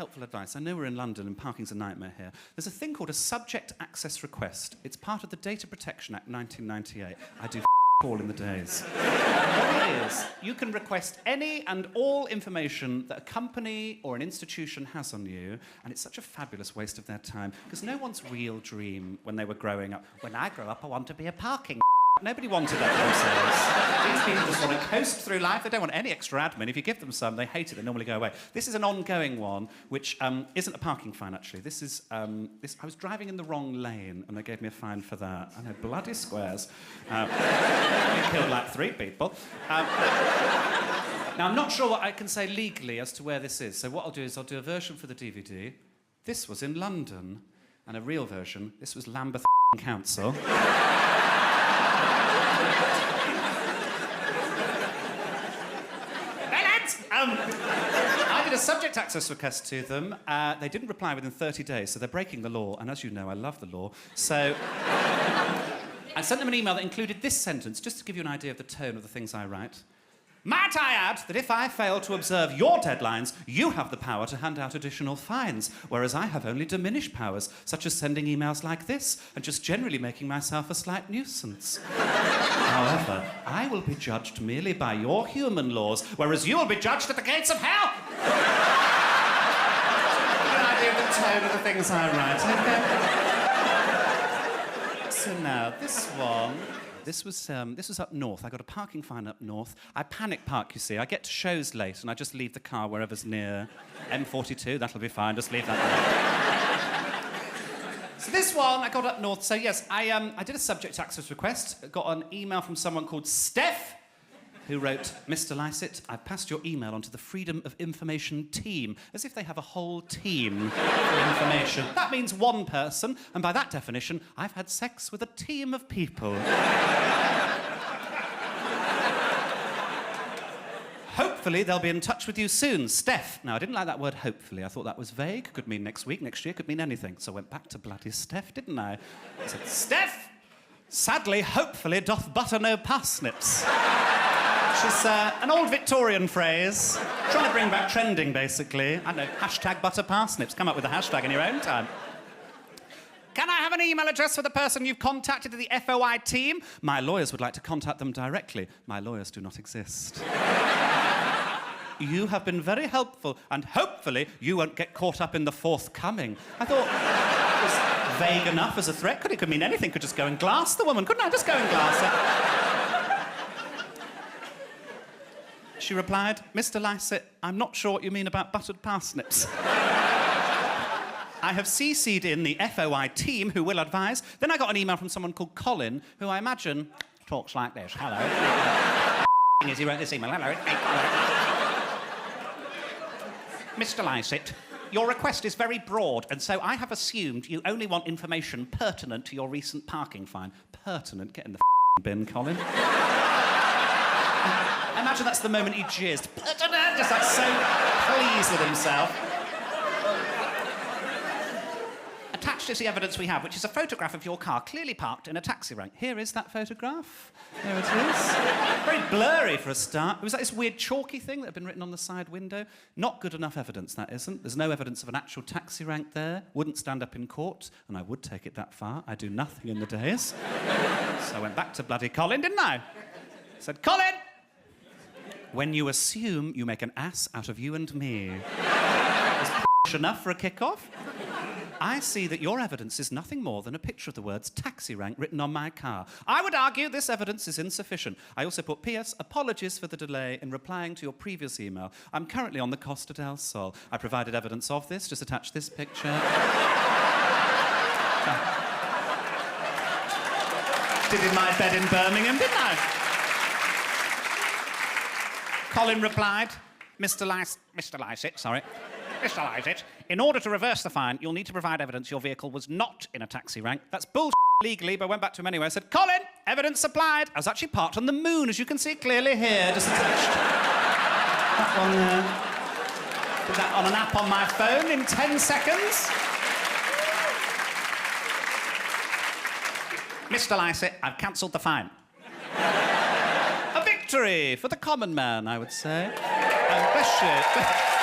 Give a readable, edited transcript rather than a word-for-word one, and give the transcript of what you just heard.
helpful advice. I know we're in London and parking's a nightmare here. There's a thing called a subject access request. It's part of the Data Protection Act 1998. I do all in the days. What it is, you can request any and all information that a company or an institution has on you, and it's such a fabulous waste of their time, because no one's real dream when they were growing up, when I grow up, I want to be a parking. Nobody wanted that themselves. These people just want to coast through life. They don't want any extra admin. If you give them some, they hate it. They normally go away. This is an ongoing one, which isn't a parking fine, actually. This is... I was driving in the wrong lane, and they gave me a fine for that. I know, bloody squares. We killed like 3 people. Now, I'm not sure what I can say legally as to where this is. So what I'll do is I'll do a version for the DVD. This was in London. And a real version, this was Lambeth Council. I did a subject access request to them. They didn't reply within 30 days, so they're breaking the law. And as you know, I love the law. So I sent them an email that included this sentence, just to give you an idea of the tone of the things I write. Might I add that if I fail to observe your deadlines, you have the power to hand out additional fines, whereas I have only diminished powers, such as sending emails like this and just generally making myself a slight nuisance. However, I will be judged merely by your human laws, whereas you will be judged at the gates of hell! An idea of the tone of the things I write, okay? So now, this one... This was up north. I got a parking fine up north. I panic park, you see. I get to shows late, and I just leave the car wherever's near. M42, that'll be fine. Just leave that there. So this one, I got up north. So, yes, I did a subject access request. Got an email from someone called Steph, who wrote, Mr. Lycett, I've passed your email onto the Freedom of Information team, as if they have a whole team for information. That means one person, and by that definition, I've had sex with a team of people. Hopefully, they'll be in touch with you soon. Steph. Now, I didn't like that word hopefully. I thought that was vague. Could mean next week, next year, could mean anything. So I went back to bloody Steph, didn't I? I said, Steph, sadly, hopefully, doth butter no parsnips. Which is an old Victorian phrase. Trying to bring back trending, basically. I don't know, hashtag butter parsnips. Come up with a hashtag in your own time. Can I have an email address for the person you've contacted at the FOI team? My lawyers would like to contact them directly. My lawyers do not exist. You have been very helpful, and hopefully you won't get caught up in the forthcoming. I thought it was vague enough as a threat. It could mean anything. Could just go and glass the woman, couldn't I? Just go and glass her. She replied, Mr. Lycett, I'm not sure what you mean about buttered parsnips. I have CC'd in the FOI team who will advise. Then I got an email from someone called Colin, who I imagine talks like this. Hello. As he wrote this email. Hello. Mr. Lycett, your request is very broad, and so I have assumed you only want information pertinent to your recent parking fine. Pertinent? Get in the bin, Colin. I imagine that's the moment he jizzed. Just like so pleased with himself. Attached is the evidence we have, which is a photograph of your car clearly parked in a taxi rank. Here is that photograph. There it is. Very blurry for a start. It was like this weird chalky thing that had been written on the side window. Not good enough evidence, that isn't. There's no evidence of an actual taxi rank there. Wouldn't stand up in court, and I would take it that far. I do nothing in the days. So I went back to bloody Colin, didn't I? I said, Colin! When you assume, you make an ass out of you and me. Is enough for a kick-off? I see that your evidence is nothing more than a picture of the words taxi rank written on my car. I would argue this evidence is insufficient. I also put P.S. Apologies for the delay in replying to your previous email. I'm currently on the Costa del Sol. I provided evidence of this. Just attach this picture. Did in my bed in Birmingham, didn't I? Colin replied, Mr. Lycett, in order to reverse the fine, you'll need to provide evidence your vehicle was not in a taxi rank. That's bullshit legally, but I went back to him anyway. I said, Colin, evidence supplied. I was actually parked on the moon, as you can see clearly here, just attached. That one there. Did that on an app on my phone in 10 seconds. Mr. Lycett, I've cancelled the fine. A victory for the common man, I would say. Bless you.